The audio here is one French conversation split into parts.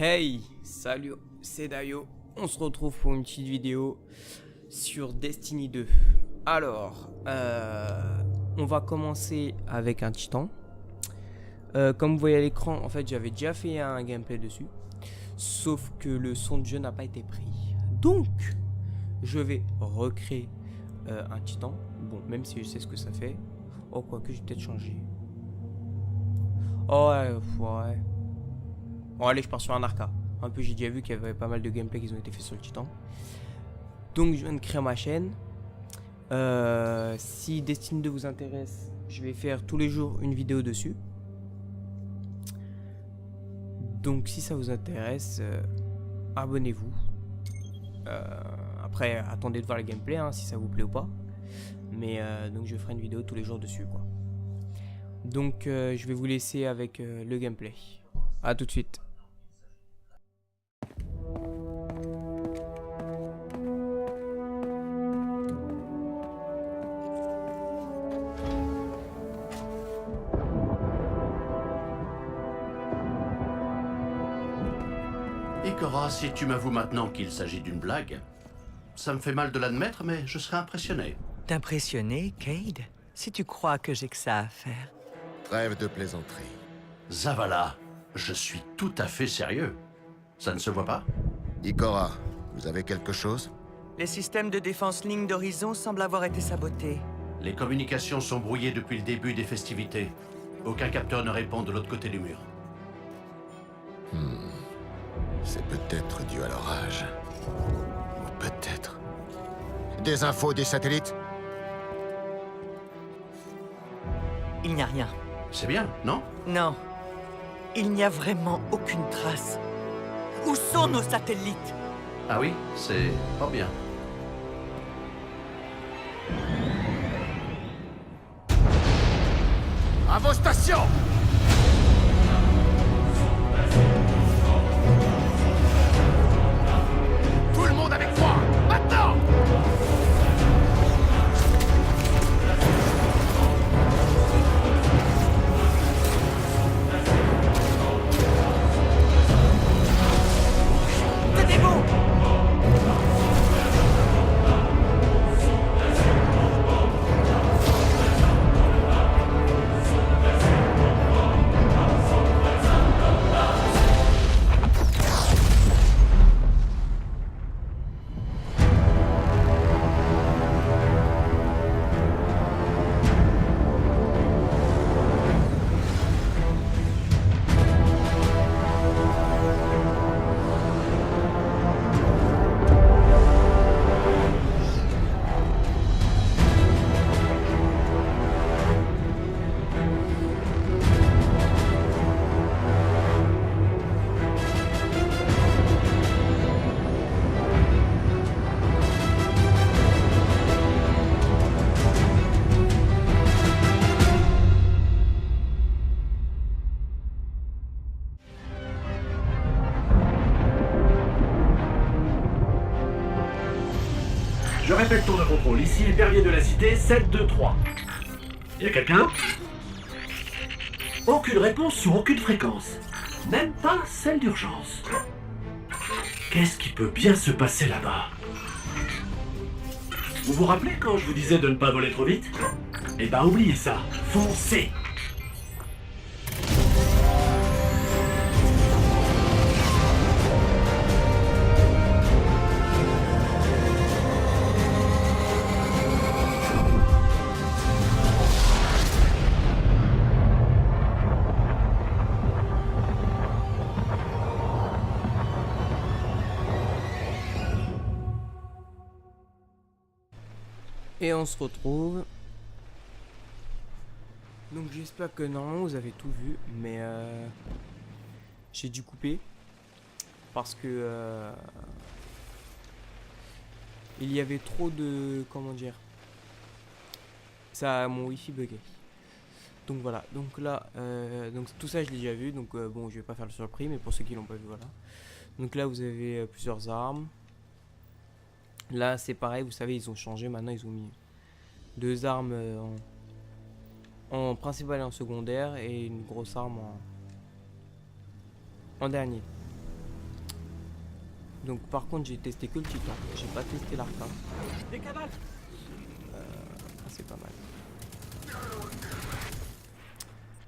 Hey, salut, c'est Dayo. On se retrouve pour une petite vidéo sur Destiny 2. Alors, on va commencer avec un titan. Comme vous voyez à l'écran, en fait, j'avais déjà fait un gameplay dessus. Sauf que le son de jeu n'a pas été pris. Donc, je vais recréer un titan. Bon, même si je sais ce que ça fait. Oh, quoique, je vais peut-être changer. Oh, ouais. Bon, allez, je pars sur un arca. Un peu, j'ai déjà vu qu'il y avait pas mal de gameplay qui ont été faits sur le titan. Donc, je viens de créer ma chaîne. Si Destiny 2 vous intéresse, je vais faire tous les jours une vidéo dessus. Donc, si ça vous intéresse, abonnez-vous. Après, attendez de voir le gameplay, hein, si ça vous plaît ou pas. Mais donc, je ferai une vidéo tous les jours dessus, quoi. Donc, je vais vous laisser avec le gameplay. A tout de suite. Ikora, si tu m'avoues maintenant qu'il s'agit d'une blague, ça me fait mal de l'admettre, mais je serais impressionné. T'impressionner, Cayde? Si tu crois que j'ai que ça à faire. Trêve de plaisanterie. Zavala, je suis tout à fait sérieux. Ça ne se voit pas? Ikora, vous avez quelque chose? Les systèmes de défense ligne d'horizon semblent avoir été sabotés. Les communications sont brouillées depuis le début des festivités. Aucun capteur ne répond de l'autre côté du mur. C'est peut-être dû à l'orage. Ou peut-être... Des infos des satellites? Il n'y a rien. C'est bien, non? Non. Il n'y a vraiment aucune trace. Où sont nos satellites? Ah oui, c'est pas bien. À vos stations! Tout le monde avec moi! Maintenant! Tenez-vous! Je répète tour de contrôle, ici Perrier de la Cité, 723. Y a quelqu'un? Aucune réponse sur aucune fréquence. Même pas celle d'urgence. Qu'est-ce qui peut bien se passer là-bas? Vous vous rappelez quand je vous disais de ne pas voler trop vite? Eh ben oubliez ça, foncez! Et on se retrouve. Donc j'espère que normalement vous avez tout vu. Mais j'ai dû couper. Parce que il y avait trop de... Comment dire, ça, mon wifi buguait. Donc voilà. Donc là, donc tout ça je l'ai déjà vu. Donc bon, je vais pas faire le surpris. Mais pour ceux qui l'ont pas vu, voilà. Donc là vous avez plusieurs armes. Là c'est pareil, vous savez, ils ont changé, maintenant ils ont mis deux armes en principal et en secondaire, et une grosse arme en dernier. Donc par contre j'ai testé que le titan, j'ai pas testé l'arca. Des cavales. C'est pas mal.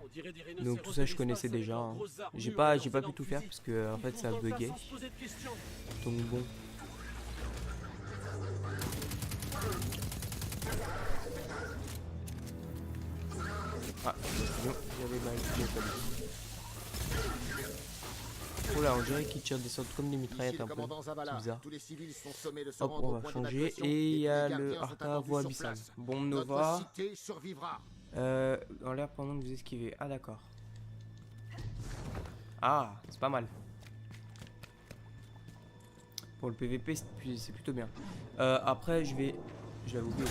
On dirait des rhinocéros Donc tout ça de je connaissais l'espace déjà. avec Hein. leurs grosses armures J'ai et pas leurs pu énormes tout faire fusils. parce que en fait Ils ça a font le tas bugué. sans se poser de questions. Donc bon. Ah, non, j'avais mal, j'ai pas vu. Oh là, on dirait qu'ils tirent des sortes comme des mitraillettes un peu. C'est bizarre. Tous les civils sont sommés de se Hop, rendre on au va point changer. d'évacuation Et il y a tous les le gardiens sont Arca attendus Voie sur Abyssale. place. Bombe Notre Nova. cité survivra. En l'air pendant que vous esquivez. Ah d'accord. Ah, c'est pas mal. Pour le PVP, c'est plutôt bien. Après, je vais... Je l'avais oublié.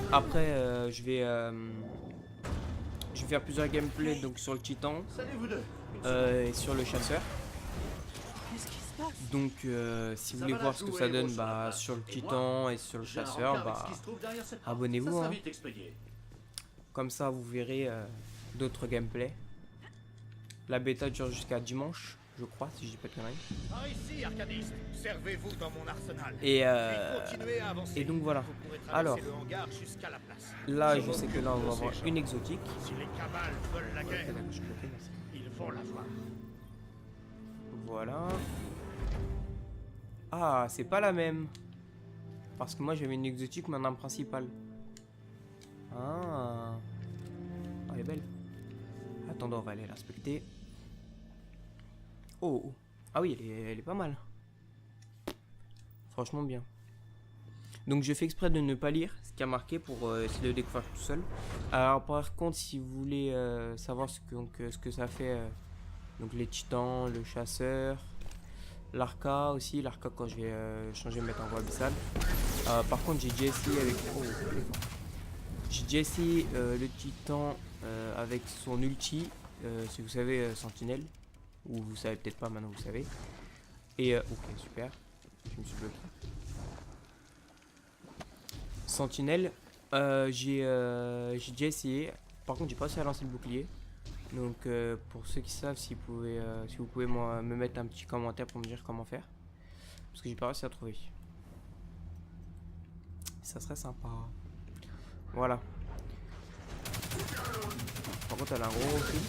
Après, je vais faire plusieurs gameplays donc sur le Titan Salut vous deux. et sur le chasseur. Qu'est-ce qui se passe? Donc, si vous voulez voir ce que ça donne bah, sur le Titan et sur le J'ai un chasseur, rencard avec bah, ce qui se trouve derrière cette porte. abonnez-vous, Ça sera hein. vite expédié. Comme ça, vous verrez d'autres gameplays. La bêta dure jusqu'à dimanche, je crois, si je dis pas de conneries. Par ici, Arcadiste. Servez-vous dans mon arsenal. Et Continuez à avancer. et donc voilà. Vous pourrez traverser Alors, le hangar jusqu'à la place. là, je sais que là, on va avoir une exotique. Si les cabales veulent la guerre, Je suis bloqué, merci. ils vont l'avoir. Voilà. Ah, c'est pas la même. Parce que moi, j'avais une exotique, mon arme principale. Ah. Elle est belle. Attendez, on va aller l'inspecter. Oh. Ah oui, elle est pas mal. Franchement bien. Donc je fais exprès de ne pas lire ce qui a marqué pour essayer de le découvrir tout seul. Alors par contre, si vous voulez savoir ce que ça fait, donc les titans, le chasseur, l'arca aussi, l'arca quand je vais changer de mettre en voie abyssale. Par contre j'ai déjà essayé avec... j'ai déjà essayé le titan avec son ulti, si vous savez sentinelle, ou vous savez peut-être pas maintenant vous savez. Et ok super, je me suis bloqué. Sentinelle, j'ai déjà essayé. Par contre, j'ai pas réussi à lancer le bouclier. Donc, pour ceux qui savent, si vous pouvez me mettre un petit commentaire pour me dire comment faire, parce que j'ai pas réussi à trouver. Ça serait sympa. Voilà. Par contre, elle a un gros recul.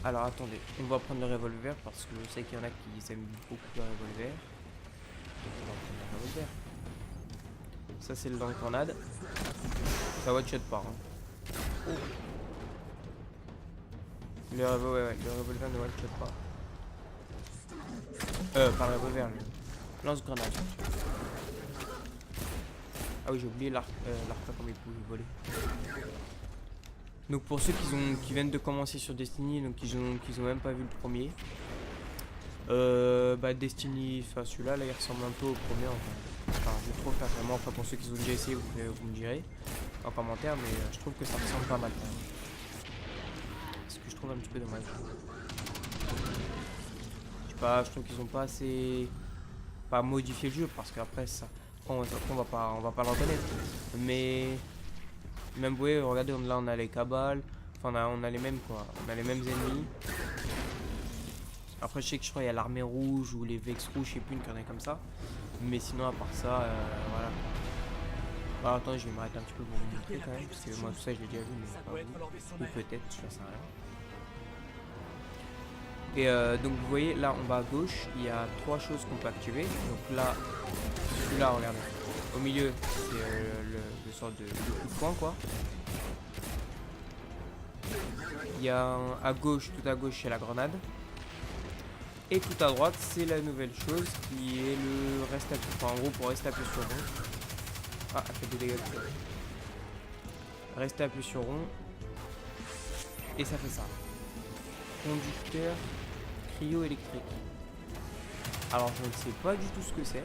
Alors attendez, on va prendre le revolver parce que je sais qu'il y en a qui aiment beaucoup le revolver. Donc on va prendre le revolver. Ça c'est le lance-grenade. Ça one shot pas. Hein. Oh. Le revolver ne one shot pas. Pas le revolver, le lance-grenade. Ah oui, j'ai oublié l'arc comme il pouvait voler. Donc pour ceux qui viennent de commencer sur Destiny, donc qu'ils ont même pas vu le premier, bah Destiny, enfin celui-là, là il ressemble un peu au premier. Enfin je trouve personnellement, enfin pour ceux qui ont déjà essayé, vous me direz en commentaire, mais je trouve que ça ressemble pas mal. Ce que je trouve un petit peu dommage. Je sais pas, je trouve qu'ils ont pas assez modifié le jeu parce qu'après ça, on va pas le reconnaître, mais même vous voyez, regardez, là on a les cabales, enfin on a les mêmes quoi, on a les mêmes ennemis. Après je sais que je crois qu'il y a l'armée rouge ou les Vex rouges, je sais plus, une connerie comme ça. Mais sinon à part ça, voilà. Alors attends, je vais m'arrêter un petit peu pour vous montrer quand même, parce que moi tout ça je l'ai déjà vu, mais pas vous. Ou peut-être, je sais rien. Et donc vous voyez, là en bas à gauche, il y a 3 choses qu'on peut activer. Donc là, celui-là, regardez. Au milieu, c'est le sort de coup de poing quoi. Il y a à gauche, tout à gauche, c'est la grenade. Et tout à droite, c'est la nouvelle chose qui est le reste appuyé. Enfin, en gros, pour rester appuyé sur rond. Ah, elle fait des dégâts. Rester appuyé sur rond. Et ça fait ça. Conducteur cryo-électrique. Alors, je ne sais pas du tout ce que c'est.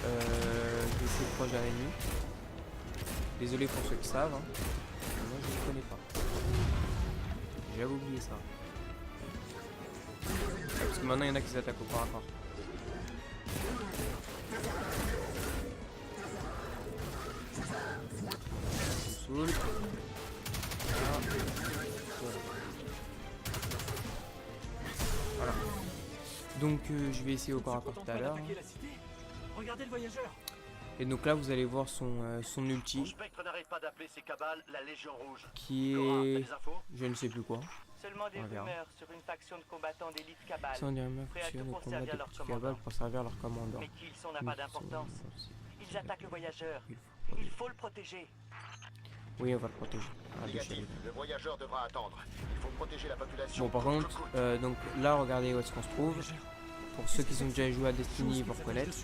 Je vais essayer de proche d'un ennemi. Désolé pour ceux qui savent. Hein. Moi, je ne connais pas. J'avais oublié ça. Parce que maintenant il y en a qui s'attaquent au corps à corps. Ça me saoule. Voilà. Donc je vais essayer au corps à corps tout à l'heure. Regardez le voyageur. Et donc là vous allez voir son Mon ulti spectre n'arrête pas d'appeler ses cabales la Légion Rouge. qui Cora, t'as est... des infos? je ne sais plus quoi. Seulement des On verra. rumeurs sur une faction de combattants d'élite cabale. Sans dire même prêts à sur tout le pour combat servir des leur petits commandant. cabales pour servir leur commandant. Mais qui ils sont n'a pas d'importance. Ils attaquent le voyageur. Il faut- Il faut le protéger. Oui, on va le protéger. Ah, Négatif, déchiré. le voyageur devra attendre. Il faut protéger la population. Bon, par coûte contre, que coûte. donc là, regardez où est-ce qu'on se trouve. Pour ceux qui ont déjà joué à Destiny, ils vont reconnaître.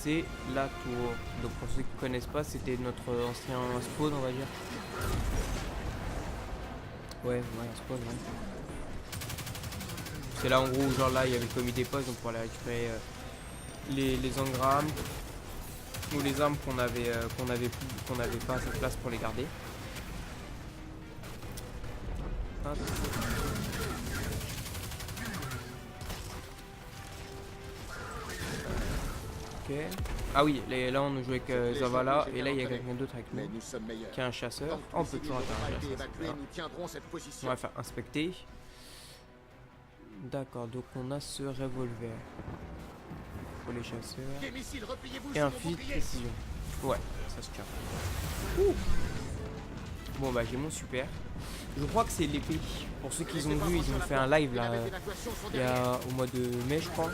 C'est la tour. Donc pour ceux qui ne connaissent pas, c'était notre ancien spawn, on va dire. Ouais, un spawn, ouais. C'est là en gros, genre là, il y avait commis des postes, donc pour aller récupérer les engrammes ou les armes qu'on avait pas assez de place pour les garder. Hop. Ok. Ah oui, là on joue avec Zavala et là il y a quelqu'un d'autre avec Mais nous nous sommes meilleurs. qui est un chasseur. Tant que Oh, on les peut toujours civils être n'auront un pas été chasseur. évacués, ça. nous tiendrons cette On position. va faire inspecter. D'accord, donc on a ce revolver pour les chasseurs Des missiles, repliez-vous et sur un vos fusil de boucliers. précision. Ouais, ça se tient. Ouh. Bon bah j'ai mon super. Je crois que c'est l'épée. Pour ceux qui ont vu, ils ont fait un live là il y a au mois de mai je crois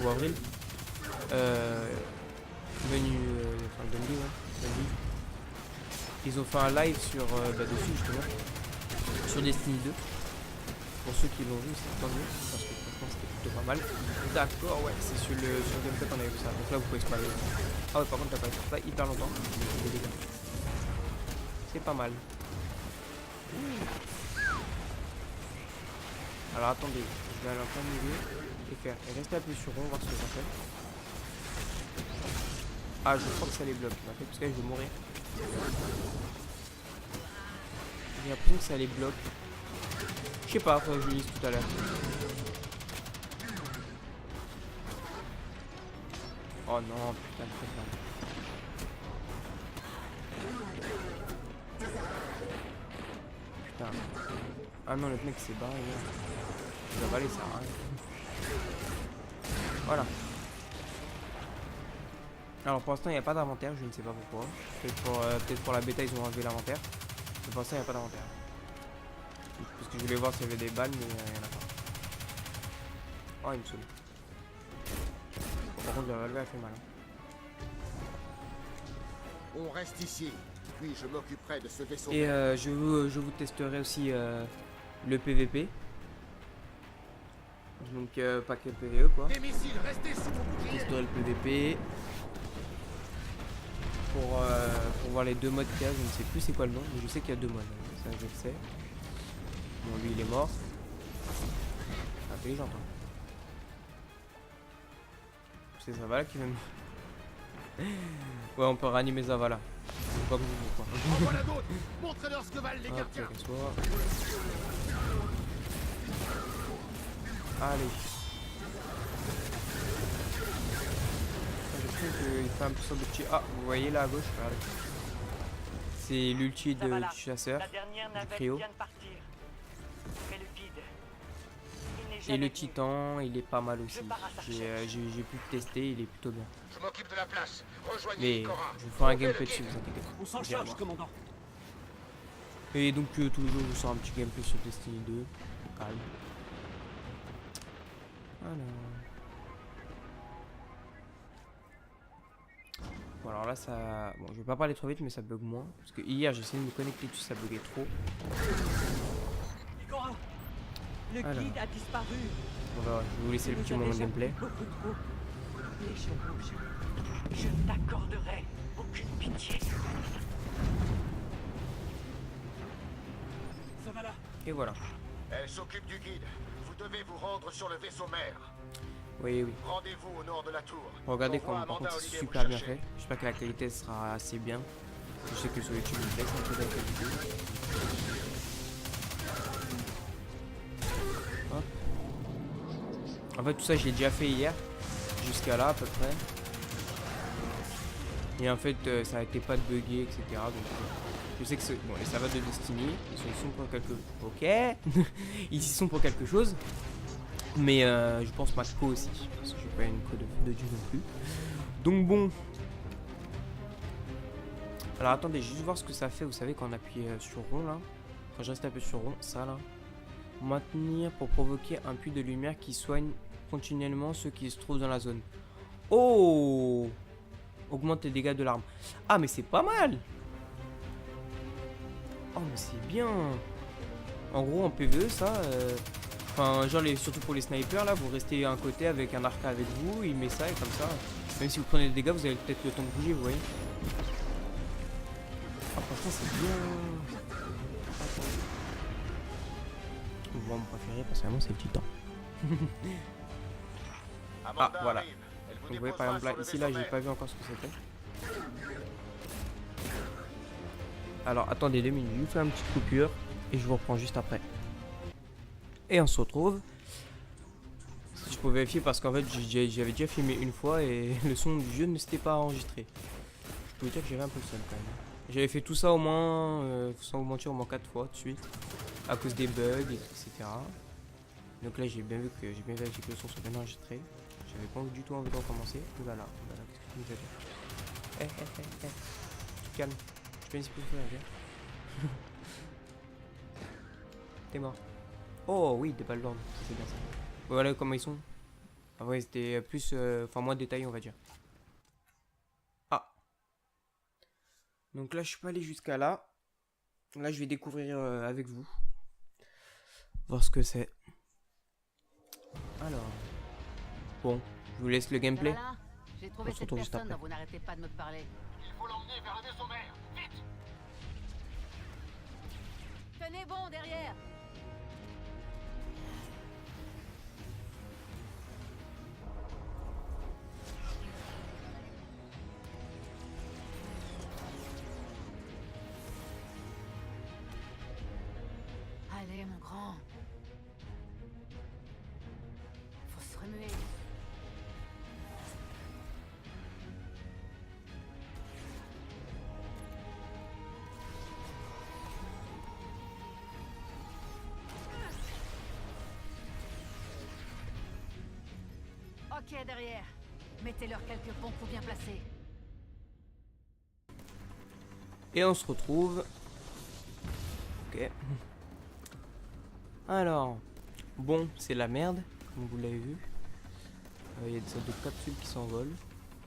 ou avril. Venu enfin Dundee, ouais. Dundee. Ils ont fait un live sur dessus justement sur Destiny 2. Pour ceux qui l'ont vu, c'est tant mieux parce que franchement c'était plutôt pas mal. D'accord, ouais, c'est sur le gameplay qu'on avait vu ça. Donc là vous pouvez spoiler. Ah ouais, par contre t'as pas été ça hyper longtemps. Des dégâts. C'est pas mal. Alors attendez, je vais aller en plein milieu et faire rester appuyé sur rond, voir ce que ça fait. Ah, je crois que ça les bloque, parce que là je vais mourir. J'ai l'impression que ça les bloque. Je sais pas, faudrait que je lise tout à l'heure. Oh non, putain de préfère. Putain. Ah non, le mec s'est barré là. Il va valer ça, hein. Voilà. Alors pour l'instant il n'y a pas d'inventaire, je ne sais pas pourquoi. Peut-être pour la bêta ils ont enlevé l'inventaire. Mais pour l'instant il n'y a pas d'inventaire. Parce que je voulais voir s'il y avait des balles mais il n'y en a pas. Oh il me saoule. Bon, par contre le relevé a fait mal. Hein. On reste ici. Puis je m'occuperai de ce vaisseau. Et je vous testerai aussi le PVP. Donc pas que le PVE quoi. Des missiles, restez sous vos Je boucliers. testerai le PVP. Pour voir les deux modes qu'il y a, je ne sais plus c'est quoi le nom, mais je sais qu'il y a deux modes, ça je le sais. Bon lui il est mort. Intelligent hein. C'est Zavala qui m'aime. Ouais on peut réanimer Zavala. C'est pas que vous quoi. En voilà d'autres. Montrez-leur ce que valent les Hop, gardiens. qu'elle soit. Allez. Il fait un peu de petit. Ah, vous voyez là à gauche, regardez. C'est l'ulti du chasseur. La dernière navette cryo. vient de partir. Mais le guide, il n'est Et jamais le venu. titan, il est pas mal aussi. Je pars à sa J'ai pu le tester, il est plutôt bien. Je m'occupe de la place. Rejoignez Mais Cora. je vous ferai un Trouvez gameplay le dessus, guide. vous inquiétez pas. On s'en Vous irez charge, voir. commandant. Et donc tous les jours, je vous sors un petit gameplay sur Destiny 2. Calme. Alors. Bon alors là ça... Bon je vais pas parler trop vite mais ça bug moins. Parce que hier j'ai essayé de me connecter dessus, ça buguait trop. Cora, Le Alors. guide a disparu. Bon bah, je vais vous laisser le Il petit nous a moment de déjà gameplay. pris beaucoup trop. Légion rouge. Je ne t'accorderai aucune pitié. ça va là. Et voilà. Elle s'occupe du guide. Vous devez vous rendre sur le vaisseau mère. Oui oui. Rendez-vous au nord de la tour. Regardez J'envoie comme par Amanda contre c'est Olivier super vous bien chercher. fait. J'espère que la qualité sera assez bien. Je sais que sur YouTube il baisse un peu la qualité. Hop. En fait tout ça je l'ai déjà fait hier. Jusqu'à là à peu près. Et en fait ça a été pas de bugger etc. Donc je sais que bon, les serveurs de Destiny ils sont pour quelque... Ok. Ils y sont pour quelque chose. Mais je pense Mako aussi, parce que j'ai pas une code de Dieu non plus. Donc bon. Alors attendez, juste voir ce que ça fait. Vous savez quand on appuie sur rond là. Quand je reste appuyé sur rond, ça là. Maintenir pour provoquer un puits de lumière qui soigne continuellement ceux qui se trouvent dans la zone. Oh! Augmente les dégâts de l'arme. Ah mais c'est pas mal! Oh mais c'est bien! En gros en PvE ça... Enfin genre surtout pour les snipers là, vous restez à un côté avec un arc avec vous, il met ça et comme ça. Même si vous prenez des dégâts, vous avez peut-être le temps de bouger, vous voyez. Ah franchement c'est bien. Moi mon préféré personnellement c'est le titan. Ah voilà. Donc, vous voyez par exemple là, ici là j'ai pas vu encore ce que c'était. Alors attendez 2 minutes, je vous fais une petite coupure et je vous reprends juste après. Et on se retrouve. Je peux vérifier parce qu'en fait j'avais déjà filmé une fois et le son du jeu ne s'était pas enregistré. Je peux vous dire que j'avais un peu le seum quand même. J'avais fait tout ça au moins, sans vous mentir, au moins 4 fois de suite. À cause des bugs, etc. Donc là j'ai bien vu que j'ai bien vérifié que le son soit bien enregistré. J'avais pas du tout envie de recommencer. Oulala, oulala, qu'est-ce que tu nous as dit? Tu te calmes. Je peux essayer de faire, viens. T'es mort. Oh oui, des balles d'ordre, c'est bien ça. Voilà comment ils sont. Ah ouais, c'était plus, enfin moins détaillé on va dire. Ah. Donc là je suis pas allé jusqu'à là. Là je vais découvrir avec vous. Voir ce que c'est. Alors. Bon, je vous laisse le gameplay. J'ai trouvé cette personne dont vous n'arrêtez pas de me parler. Il faut l'emmener vers un des sommaires. Vite! Tenez bon derrière. Allez mon grand. Faut se remuer. Ok, derrière. Mettez-leur quelques pompes bien placés. Et on se retrouve. Ok. Alors. Bon, c'est la merde, comme vous l'avez vu. Il y a des sortes de capsules qui s'envolent.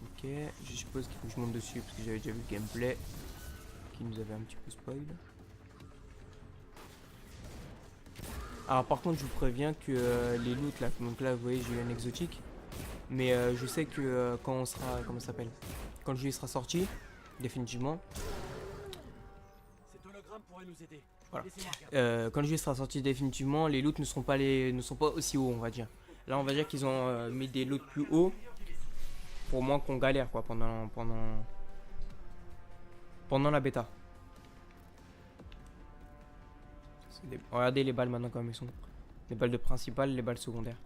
Ok, je suppose qu'il faut que je monte dessus parce que j'avais déjà vu le gameplay qui nous avait un petit peu spoil. Alors par contre je vous préviens que les loots là, donc là vous voyez j'ai eu un exotique. Mais je sais que quand on sera, comment ça s'appelle, quand le jeu sera sorti, définitivement. Cet hologramme pourrait nous aider. Voilà. Quand le jeu sera sorti définitivement, les loots ne sont pas aussi hauts, on va dire. Là, on va dire qu'ils ont mis des loots plus hauts pour moins qu'on galère quoi pendant la bêta. Regardez les balles maintenant comme elles sont. Les balles de principale, les balles secondaires.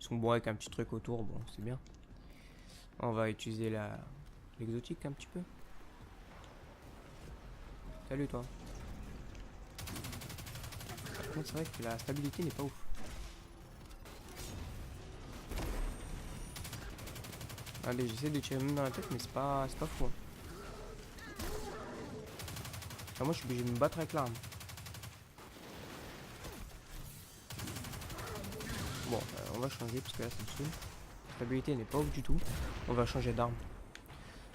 Ils sont bons avec un petit truc autour, bon c'est bien. On va utiliser l'exotique un petit peu. Salut toi. Par contre c'est vrai que la stabilité n'est pas ouf. Allez j'essaie de tirer même dans la tête mais c'est pas fou hein. Enfin, moi je suis obligé de me battre avec l'arme. Bon, on va changer parce que là ça me saoule. La stabilité n'est pas ouf du tout. On va changer d'arme.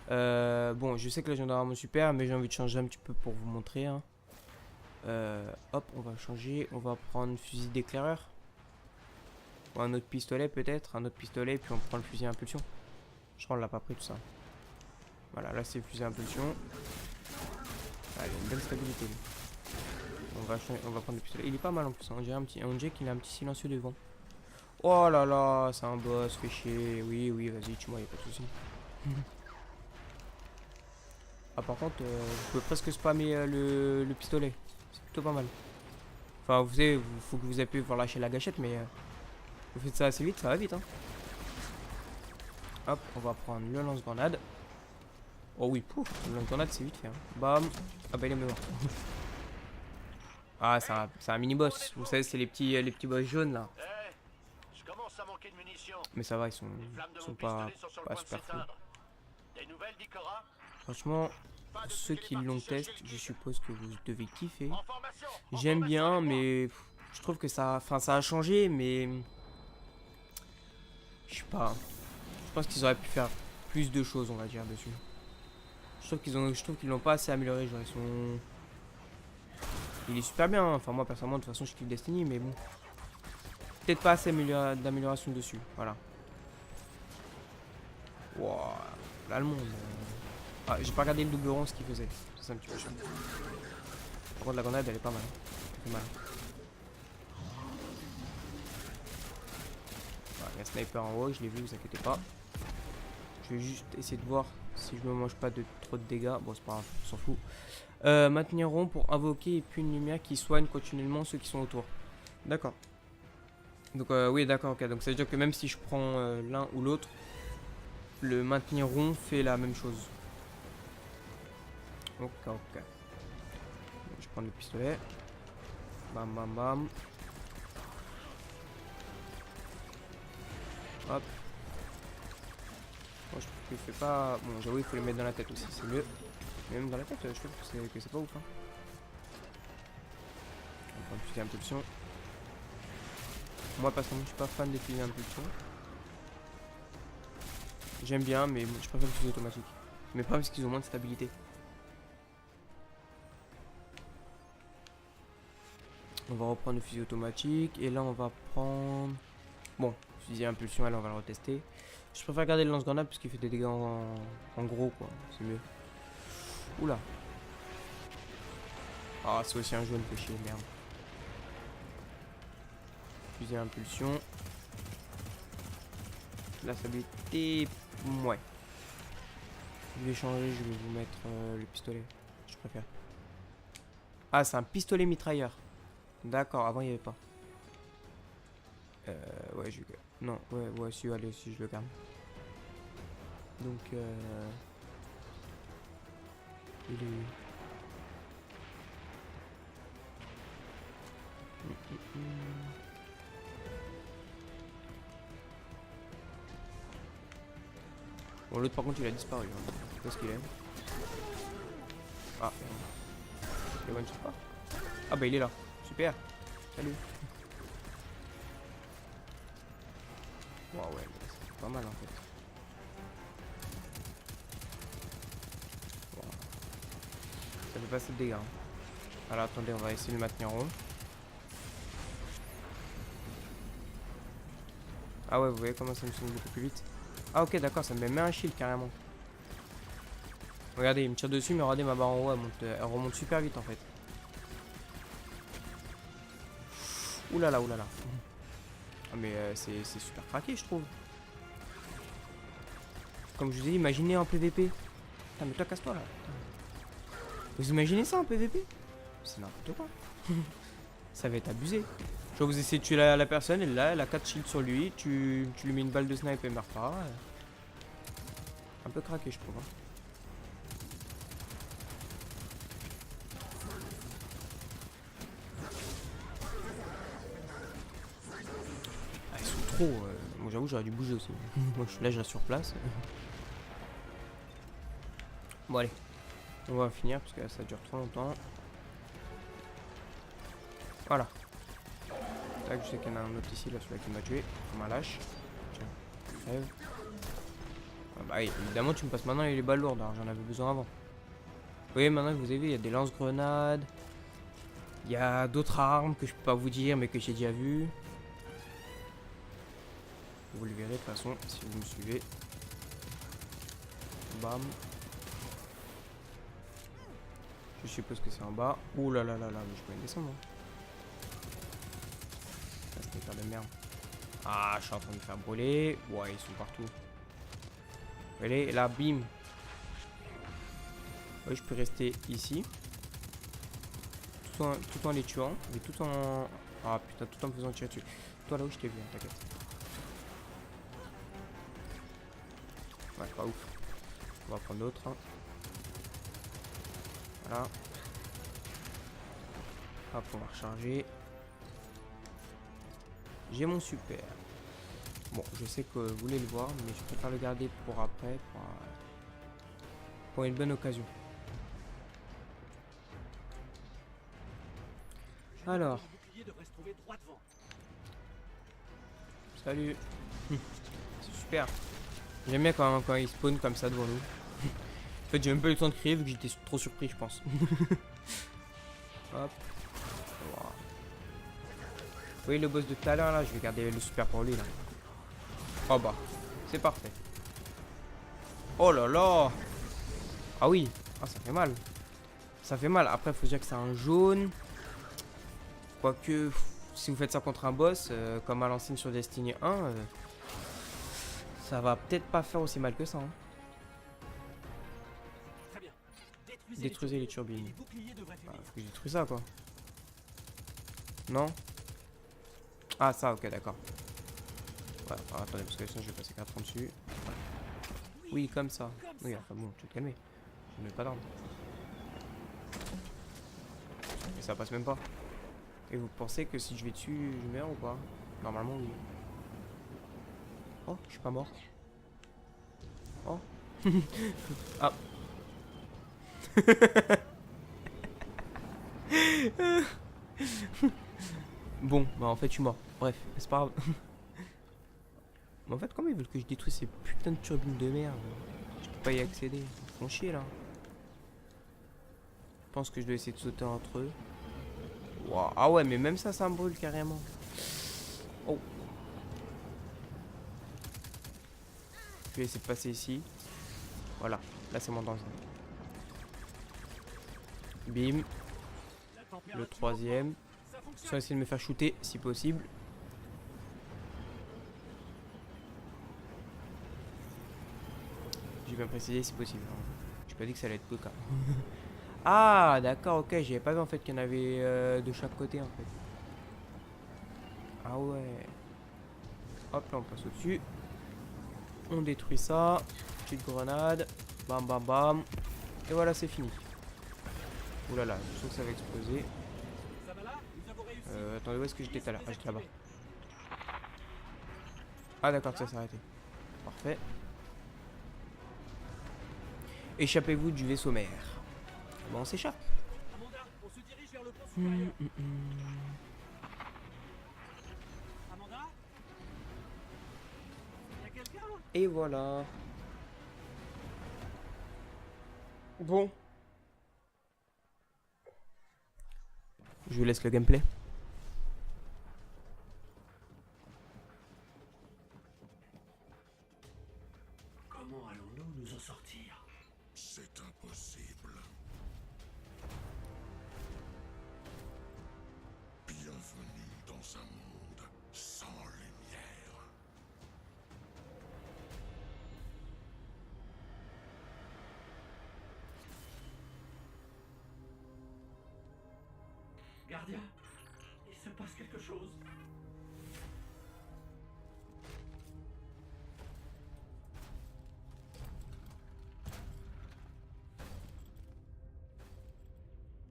Bon, je sais que là j'ai une arme super, mais j'ai envie de changer un petit peu pour vous montrer. Hein. Hop, on va changer. On va prendre fusil d'éclaireur. Ou un autre pistolet peut-être. Un autre pistolet, puis on prend le fusil à impulsion. Je crois qu'on l'a pas pris tout ça. Voilà, là c'est le fusil à impulsion. Allez, une belle stabilité. Lui. On va prendre le pistolet. Il est pas mal en plus. Hein. On dirait qu'il a un petit silencieux devant. Oh là là, c'est un boss, fais chier. Oui, vas-y, tue-moi, y'a pas de soucis. Ah, par contre, je peux presque spammer le pistolet. C'est plutôt pas mal. Enfin, vous savez, faut que vous appuyez pour lâcher la gâchette, mais vous faites ça assez vite, ça va vite. Hein. Hop, on va prendre le lance-grenade. Oh oui, pouf, le lance-grenade, c'est vite fait. Hein. Bam. Ah bah, il est mort. Ah, c'est un mini-boss. Vous savez, c'est les petits boss jaunes là. commence à manquer de munitions. Mais ça va, ils Les flammes de sont vos pas pistolets sont sur le pas point de super fous. s'éteindre. Des nouvelles d'Ikora? Franchement, Pas de ceux doute qui qu'elle est l'ont partie chercher testé, le je guide. suppose que vous devez kiffer. En formation. En J'aime formation bien, avec moi. mais je trouve que ça a changé, mais je sais pas. Je pense qu'ils auraient pu faire plus de choses, on va dire, dessus. Je trouve qu'ils l'ont pas assez amélioré, genre ils sont... Il est super bien, hein. Enfin moi personnellement de toute façon je kiffe Destiny, mais bon. Peut-être pas assez d'amélioration dessus, voilà. Wow, là le monde. Ah, j'ai pas regardé le double rond ce qu'il faisait, c'est ça un petit peu chiant. Par contre la grenade elle est pas mal, elle fait mal. Voilà, il y a un sniper en haut, je l'ai vu, vous inquiétez pas. Je vais juste essayer de voir si je me mange pas de trop de dégâts. Bon, c'est pas grave, on s'en fout. Maintenir rond pour invoquer et puis une lumière qui soigne continuellement ceux qui sont autour. D'accord. Donc, oui, d'accord, ok. Donc, ça veut dire que même si je prends l'un ou l'autre, le maintenir rond fait la même chose. Ok, ok. Je vais prendre le pistolet. Bam, bam, bam. Hop. Bon, je trouve qu'il fait pas... Bon, j'avoue, il faut les mettre dans la tête aussi, c'est mieux. Mais même dans la tête, je trouve que c'est pas ouf. Hein. On va prendre fusil à impulsion. Moi, personnellement, je suis pas fan des fusils à impulsion. J'aime bien, mais je préfère les fusils automatiques. Mais pas parce qu'ils ont moins de stabilité. On va reprendre le fusil automatique. Et là, on va prendre... Bon, fusil à impulsion, allez, on va le retester. Je préfère garder le lance-grenade parce qu'il fait des dégâts en gros, quoi. C'est mieux. Oula. Ah, c'est aussi un jaune, fait chier, merde. Fusil à impulsion. La stabilité... Ouais. Je vais changer, je vais vous mettre le pistolet. Je préfère. Ah, c'est un pistolet mitrailleur. D'accord, avant il n'y avait pas. Ouais, je... Non, ouais, si, allez, si, je le garde. Donc, il est... Bon, l'autre par contre il a disparu. Hein. Je sais pas ce qu'il est. Ah, il est one shot pas. Ah bah il est là. Super. Salut. Wow, ouais, c'est pas mal en fait. Wow. Ça fait pas assez de dégâts. Hein. Alors attendez, on va essayer de le maintenir rond. Ah ouais, vous voyez comment ça me sonne beaucoup plus vite. Ah ok, d'accord, ça me met un shield carrément. Regardez, il me tire dessus, mais regardez ma barre en haut, elle remonte super vite en fait. Oulala, oulala. Ah mais c'est super craqué, je trouve. Comme je vous ai dit, imaginez en PVP. Putain, mais toi, casse-toi là. Vous imaginez ça en PVP? C'est n'importe quoi. Ça va être abusé. Genre vous essayez de tuer la personne, et là elle a 4 shields sur lui, tu lui mets une balle de snipe et elle meurt pas. Un peu craqué je trouve. Hein. Ah, ils sont trop... Moi j'avoue j'aurais dû bouger aussi. Moi là je reste sur place. Bon allez. On va finir parce que ça dure trop longtemps. Voilà. Tac, je sais qu'il y en a un autre ici, là, celui-là qui m'a tué. Comme un lâche. Tiens, crève. Ah bah oui, évidemment, tu me passes maintenant les balles lourdes, alors j'en avais besoin avant. Vous voyez, maintenant que vous avez vu, il y a des lance-grenades. Il y a d'autres armes que je peux pas vous dire, mais que j'ai déjà vues. Vous le verrez de toute façon, si vous me suivez. Bam. Je suppose que c'est en bas. Ouh là là là là, mais je peux descendre. Hein. Faire de merde. Ah, je suis en train de me faire brûler. Ouais, ils sont partout. Allez, là, bim. Oui, je peux rester ici. Tout en les tuant. Mais tout en... Ah putain, tout en me faisant tirer dessus. Toi là où je t'ai vu, hein, t'inquiète. Ouais, pas ouf. On va prendre l'autre. Hein. Voilà. Hop, on va recharger. J'ai mon super. Bon, je sais que vous voulez le voir, mais je préfère le garder pour après, pour une bonne occasion. Alors. Salut. C'est super. J'aime bien quand il spawn comme ça devant nous. En fait, j'ai même pas eu le temps de crier vu que j'étais trop surpris, je pense. Hop. Wow. Vous voyez le boss de tout à l'heure là, je vais garder le super pour lui là. Oh bah, c'est parfait. Oh là là. Ah oui, ah, ça fait mal. Ça fait mal. Après, faut dire que c'est un jaune. Quoique, si vous faites ça contre un boss, comme à l'ancienne sur Destiny 1, ça va peut-être pas faire aussi mal que ça. Hein. Détruisez les turbines. Bah, faut que je détruise ça quoi. Non? Ah ça, ok, d'accord. Ouais, alors, attendez, parce que sinon je vais passer 4 ans dessus. Oui, comme ça. Oui, enfin bon, tu vas te calmer. Je ne mets pas d'armes. Mais ça passe même pas. Et vous pensez que si je vais dessus, je meurs ou pas? Normalement, oui. Oh, je suis pas mort. Oh. Ah. Bon, bah en fait, je suis mort. Bref, c'est pas grave. Mais en fait, comment ils veulent que je détruise ces putains de turbines de merde? Je peux pas y accéder. Ils font chier là. Je pense que je dois essayer de sauter entre eux. Wow. Ah ouais, mais même ça me brûle carrément. Oh. Je vais essayer de passer ici. Voilà, là c'est mon danger. Bim. Le troisième. Sans essayer de me faire shooter si possible. J'ai bien précisé si possible. J'ai pas dit que ça allait être le cas. Ah d'accord, ok, j'avais pas vu en fait qu'il y en avait de chaque côté en fait. Ah ouais. Hop là on passe au-dessus. On détruit ça. Petite grenade. Bam bam bam. Et voilà c'est fini. Ouh là là, je sens que ça va exploser. Attendez, où est-ce que j'étais tout à l'heure? Ah j'étais là-bas. Ah d'accord, ça s'est arrêté. Parfait. Échappez-vous du vaisseau mère. Bon, on s'échappe. Et voilà. Bon. Je vous laisse le gameplay. Comment allons-nous nous en sortir? C'est impossible. Bienvenue dans un monde sans lumière. Gardien, il se passe quelque chose.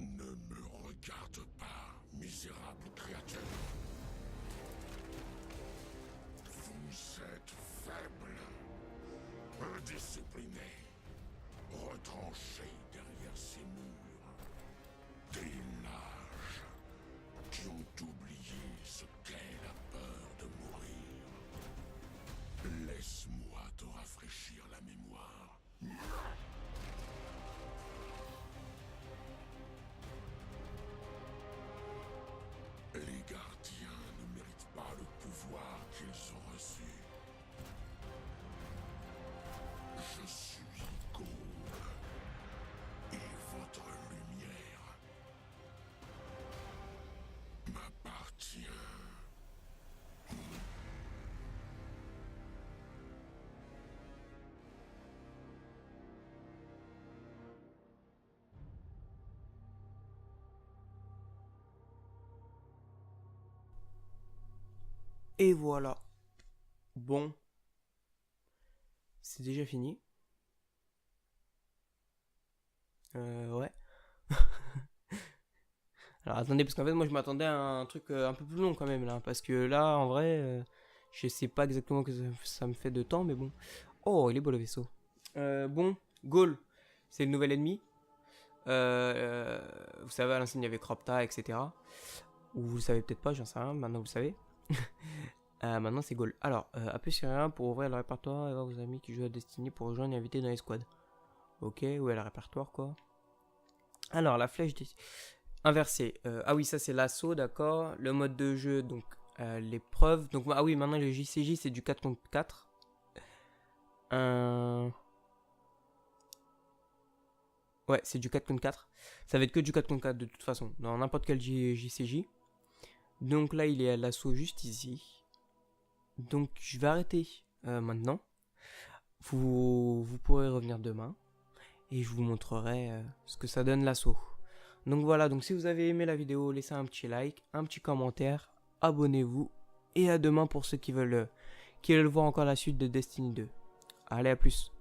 Ne me regarde pas, misérable créature. Vous êtes faible, indiscipliné, retranché derrière ces murs. Des lâches qui ont oublié ce qu'est la peur de mourir. Laisse-moi te rafraîchir la mémoire. Les gardiens ne méritent pas le pouvoir qu'ils ont reçu. Je suis Gaul, et votre lumière m'appartient. Et voilà. Bon. C'est déjà fini. Ouais. Alors attendez, parce qu'en fait moi je m'attendais à un truc un peu plus long quand même là. Parce que là en vrai, Je sais pas exactement que ça me fait de temps, mais bon. Oh, il est beau le vaisseau. Bon, Gaulle, c'est le nouvel ennemi. Vous savez, à l'ancienne, il y avait Cropta, etc. Ou vous le savez peut-être pas, j'en sais rien. Maintenant, vous le savez. Maintenant, c'est Gaulle. Alors, appuyez sur rien pour ouvrir le répertoire et voir vos amis qui jouent à Destiny pour rejoindre et inviter dans les squads. Ok, ouais, le répertoire, quoi. Alors, la flèche inversée. Ah oui, ça, c'est l'assaut, d'accord. Le mode de jeu, donc, l'épreuve. Donc, ah oui, maintenant, le JCJ, c'est du 4 contre 4. Ouais, c'est du 4 contre 4. Ça va être que du 4 contre 4 de toute façon, dans n'importe quel JCJ. Donc là, il est à l'assaut juste ici. Donc je vais arrêter maintenant. Vous pourrez revenir demain. Et je vous montrerai ce que ça donne l'assaut. Donc voilà, donc si vous avez aimé la vidéo, laissez un petit like, un petit commentaire, abonnez-vous. Et à demain pour ceux qui veulent voir encore la suite de Destiny 2. Allez, à plus.